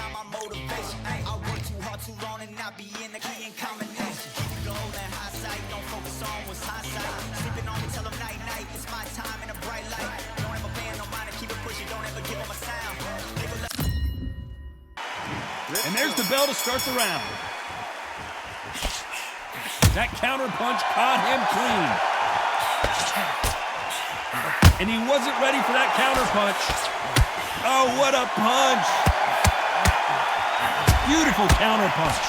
time my motivation. I work too hard too long and not be in the clean combination. Keep the goal in high sight, don't focus on what's hindsight. Sleeping on me, tell them night night, it's my time in a bright light. Don't ever bend no mind and keep it pushing, don't ever give them a sound. And there's the bell to start the round. That counter punch caught him clean. And he wasn't ready for that counter punch. Oh, what a punch. Beautiful counter punch.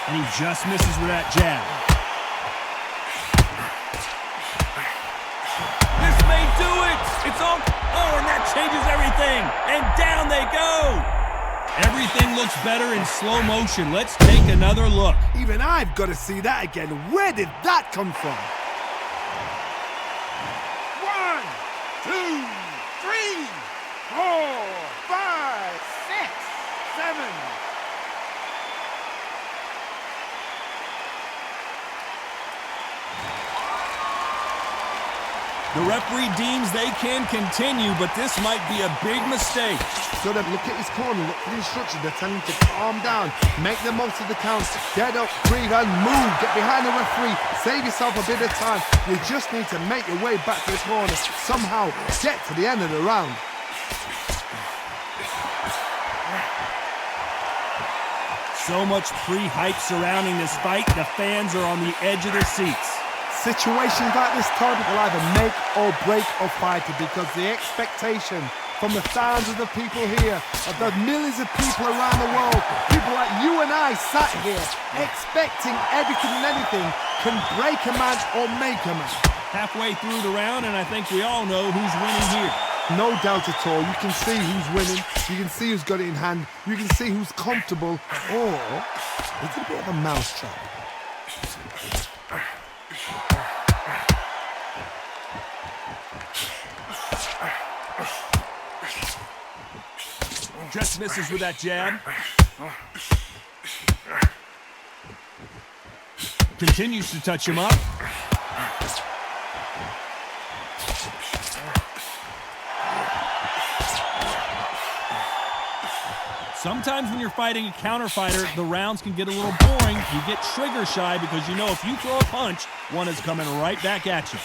And he just misses with that jab. This may do it. It's all... Oh, and that changes everything. And down they go. Everything looks better in slow motion. Let's take another look. Even I've got to see that again. Where did that come from? 1, 2, 3, 4, 5, 6, 7. The referee deems they can continue, but this might be a big mistake. So then look at his corner, look for the instructions. They're telling him to calm down, make the most of the counts, get up, breathe, and move. Get behind the referee, save yourself a bit of time. You just need to make your way back to the corner. Somehow get to the end of the round. So much pre-hype surrounding this fight, the fans are on the edge of their seats. Situations like this, Todd, will either make or break a fighter because the expectation from the thousands of people here, of the millions of people around the world, people like you and I sat here expecting everything and anything can break a man or make a man. Halfway through the round, and I think we all know who's winning here. No doubt at all. You can see who's winning. You can see who's got it in hand. You can see who's comfortable. Or it's a bit of a mousetrap. Just misses with that jab. Continues to touch him up. Sometimes when you're fighting a counter fighter, the rounds can get a little boring. You get trigger shy because you know if you throw a punch, one is coming right back at you.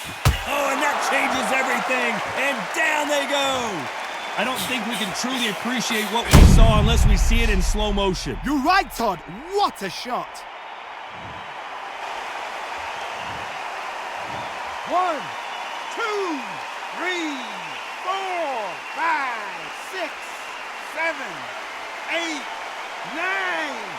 Oh, and that changes everything. And down they go. I don't think we can truly appreciate what we saw unless we see it in slow motion. You're right, Todd. What a shot. 1, 2, 3, 4, 5, 6, 7, 8, 9.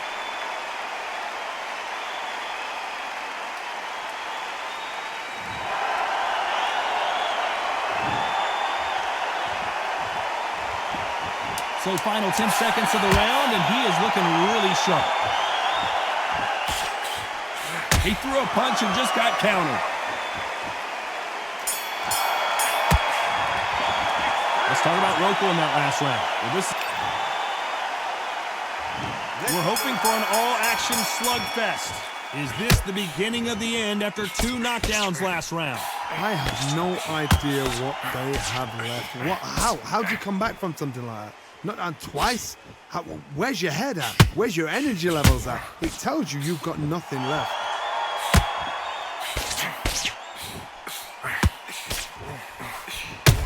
So final 10 seconds of the round, and he is looking really sharp. He threw a punch and just got countered. Let's talk about Rokohl in that last round. Well, we're hoping for an all-action slugfest. Is this the beginning of the end after 2 knockdowns last round? I have no idea what they have left. How'd you come back from something like that? Not down twice? Where's your head at? Where's your energy levels at? It tells you you've got nothing left.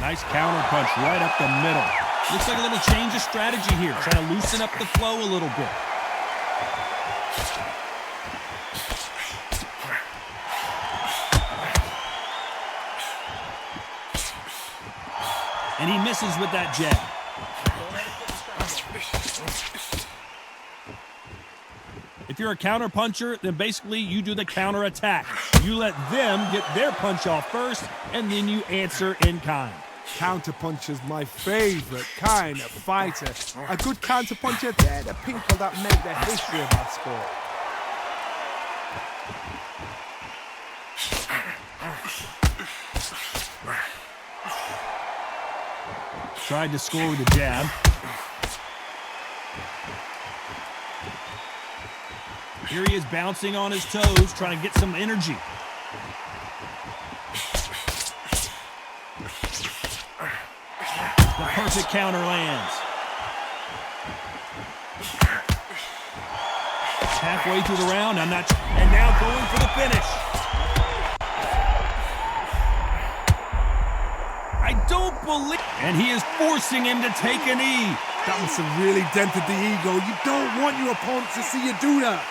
Nice counter punch right up the middle. Looks like a little change of strategy here. Trying to loosen up the flow a little bit. And he misses with that jab. If you're a counter puncher, then basically you do the counter attack. You let them get their punch off first, and then you answer in kind. Counter puncher's my favorite kind of fighter. A good counter puncher, they're the people that make the history of our sport. Tried to score with a jab. Here he is bouncing on his toes, trying to get some energy. The perfect counter lands. Halfway through the round, and now going for the finish. I don't believe, and he is forcing him to take a knee. That must have really dented the ego. You don't want your opponent to see you do that.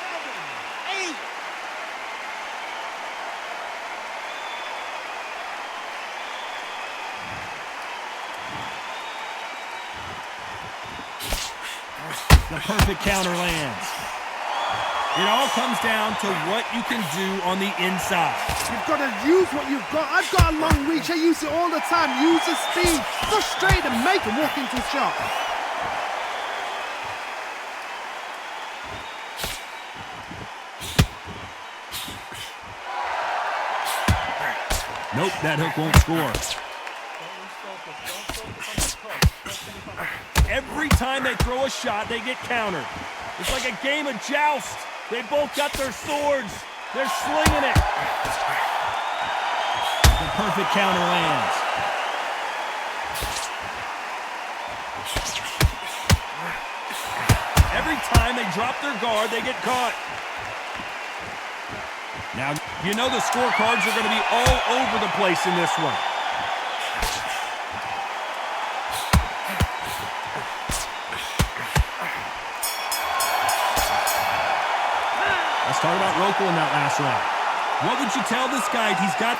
The perfect counter lands. It all comes down to what you can do on the inside. You've got to use what you've got. I've got a long reach. I use it all the time. Use the speed. Frustrate and make them walk into a shot. Nope, that hook won't score. Every time they throw a shot, they get countered. It's like a game of joust. They both got their swords. They're slinging it. The perfect counter lands. Every time they drop their guard, they get caught. Now, you know the scorecards are going to be all over the place in this one. Let's talk about Rokohl in that last round. What would you tell this guy? He's got...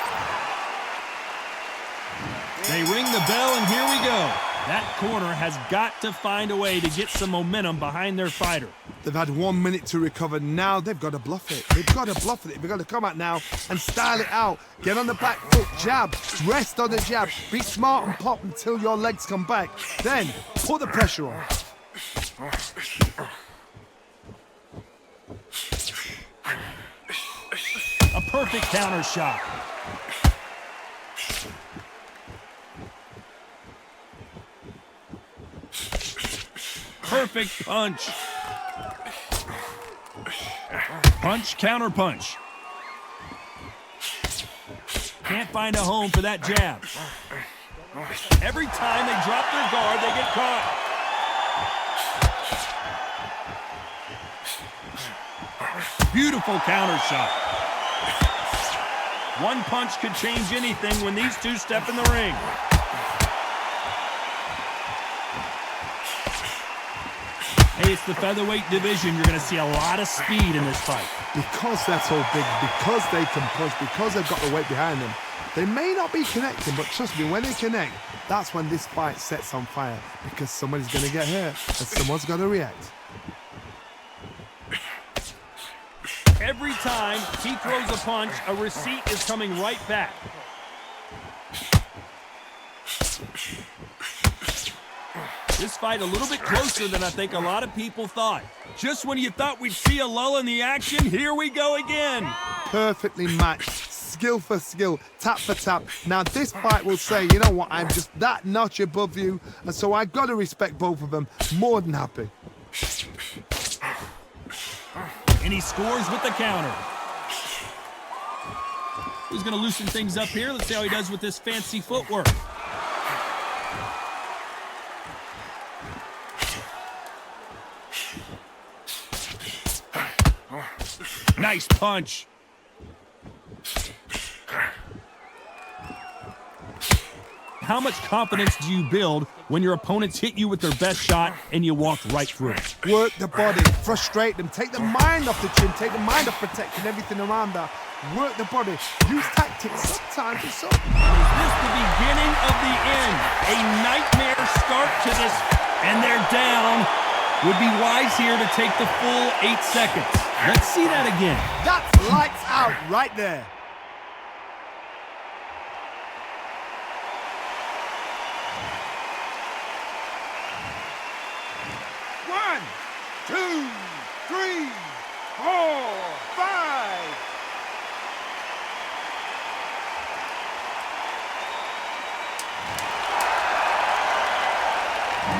They ring the bell, and here we go. That corner has got to find a way to get some momentum behind their fighter. They've had 1 minute to recover. Now they've got to bluff it. They've got to bluff it. They've got to come out now and style it out. Get on the back foot, jab, rest on the jab. Be smart and pop until your legs come back. Then put the pressure on. A perfect counter shot. Perfect punch. Punch, counter punch. Can't find a home for that jab. Every time they drop their guard, they get caught. Beautiful counter shot. One punch could change anything when these two step in the ring. Hey, it's the featherweight division. You're going to see a lot of speed in this fight. Because they're so big, because they can push, because they've got the weight behind them, they may not be connecting, but trust me, when they connect, that's when this fight sets on fire, because somebody's going to get hurt and someone's got to react. Every time he throws a punch, a receipt is coming right back. This fight a little bit closer than I think a lot of people thought. Just when you thought we'd see a lull in the action, here we go again. Perfectly matched, skill for skill, tap for tap. Now this fight will say, you know what, I'm just that notch above you, and so I've got to respect both of them. More than happy. And he scores with the counter. He's going to loosen things up here. Let's see how he does with this fancy footwork. Nice punch. How much confidence do you build when your opponents hit you with their best shot and you walk right through it? Work the body, frustrate them, take the mind off the chin, take the mind off protecting everything around that. Work the body, use tactics, sometimes it's so... Is this the beginning of the end? A nightmare start to this, and they're down. Would be wise here to take the full 8 seconds. Let's see that again. That's lights out right there. One, two, three, 4, 5.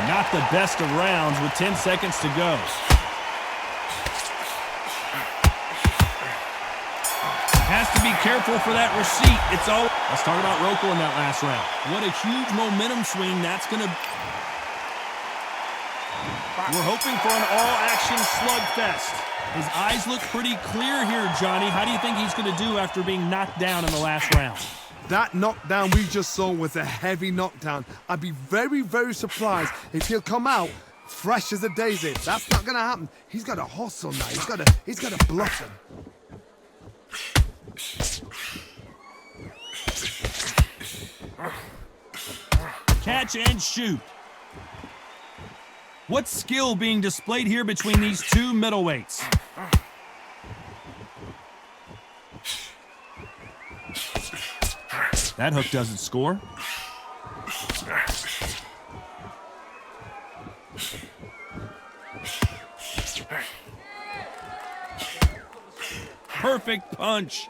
Not the best of rounds with 10 seconds to go. Has to be careful for that receipt. It's all. Let's talk about Rokohl in that last round. What a huge momentum swing that's going to. We're hoping for an all-action slugfest. His eyes look pretty clear here, Johnny. How do you think he's going to do after being knocked down in the last round? That knockdown we just saw was a heavy knockdown. I'd be very, very surprised if he'll come out fresh as a daisy. That's not going to happen. He's got to hustle now. He's got to blossom. Catch and shoot. What skill being displayed here between these two middleweights? That hook doesn't score. Perfect punch.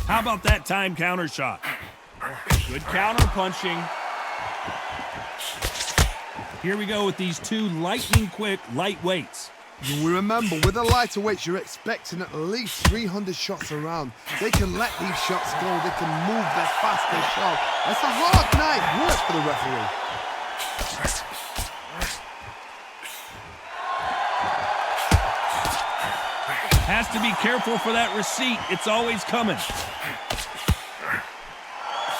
How about that time counter shot? Good counter punching. Here we go with these two lightning-quick lightweights. We remember, with the lighter weights, you're expecting at least 300 shots around. They can let these shots go. They can move their fast, their sharp. That's a hard night work for the referee. Has to be careful for that receipt. It's always coming.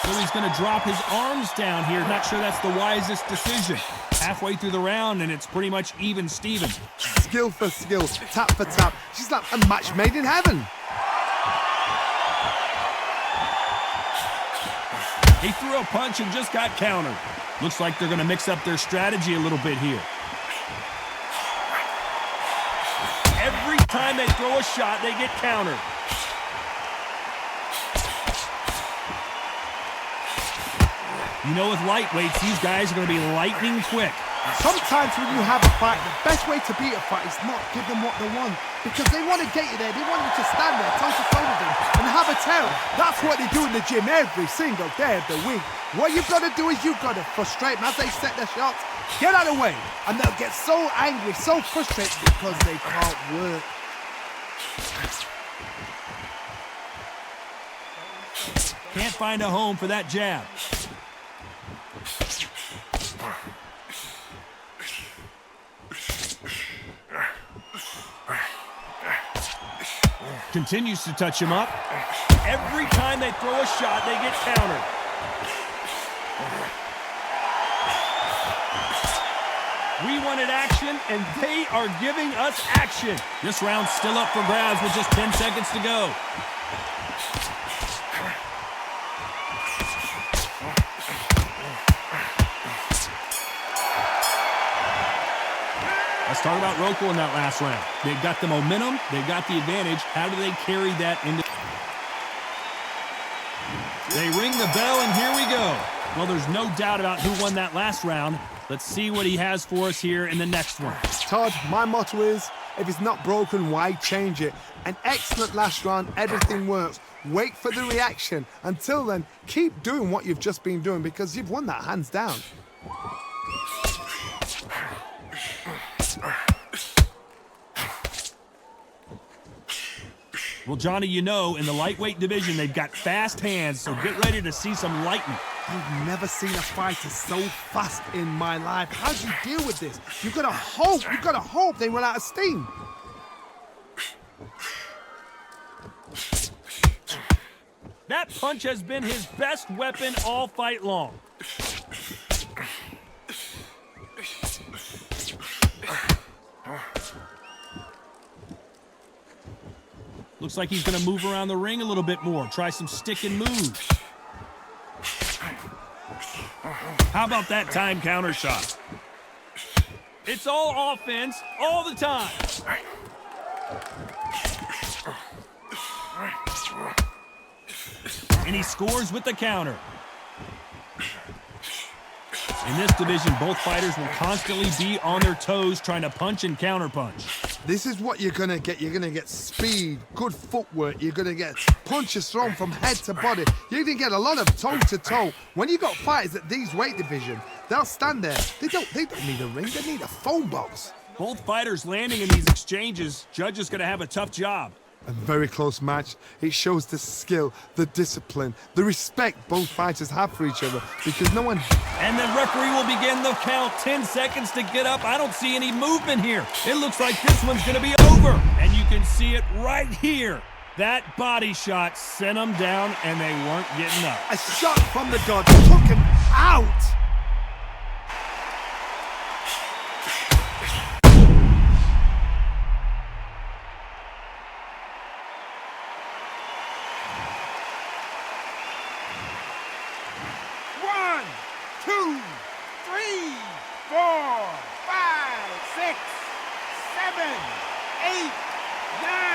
So he's going to drop his arms down here. Not sure that's the wisest decision. Halfway through the round, and it's pretty much even Steven. Skill for skill, tap for tap. She's like a match made in heaven. He threw a punch and just got countered. Looks like they're going to mix up their strategy a little bit here. Every time they throw a shot, they get countered. You know, with lightweights, these guys are going to be lightning quick. Sometimes when you have a fight, the best way to beat a fight is not give them what they want. Because they want to get you there. They want you to stand there, toe-to-toe with them, and have a terror. That's what they do in the gym every single day of the week. What you've got to do is you've got to frustrate them as they set their shots. Get out of the way. And they'll get so angry, so frustrated because they can't work. Can't find a home for that jab. Continues to touch him up. Every time they throw a shot, they get countered. We wanted action, and they are giving us action. This round's still up for grabs with just 10 seconds to go. Let's talk about Rokohl in that last round. They've got the momentum. They've got the advantage. How do they carry that into... They ring the bell, and here we go. Well, there's no doubt about who won that last round. Let's see what he has for us here in the next one. Todd, my motto is, if it's not broken, why change it? An excellent last round. Everything works. Wait for the reaction. Until then, keep doing what you've just been doing because you've won that hands down. Well, Johnny, you know, in the lightweight division, they've got fast hands, so get ready to see some lightning. I've never seen a fighter so fast in my life. How do you deal with this? You've got to hope they run out of steam. That punch has been his best weapon all fight long. Looks like he's going to move around the ring a little bit more. Try some stick and moves. How about that time counter shot? It's all offense all the time. And he scores with the counter. In this division, both fighters will constantly be on their toes trying to punch and counterpunch. This is what you're going to get. You're going to get speed, good footwork. You're going to get punches thrown from head to body. You're going to get a lot of toe-to-toe. When you got fighters at these weight division, they'll stand there. They don't need a ring. They need a phone box. Both fighters landing in these exchanges. Judge is going to have a tough job. A very close match. It shows the skill, the discipline, the respect both fighters have for each other because no one... And the referee will begin the count. 10 seconds to get up. I don't see any movement here. It looks like this one's going to be over. And you can see it right here. That body shot sent them down, and they weren't getting up. A shot from the god took him out. One, two, three, 4, 5, 6, 7, 8, 9.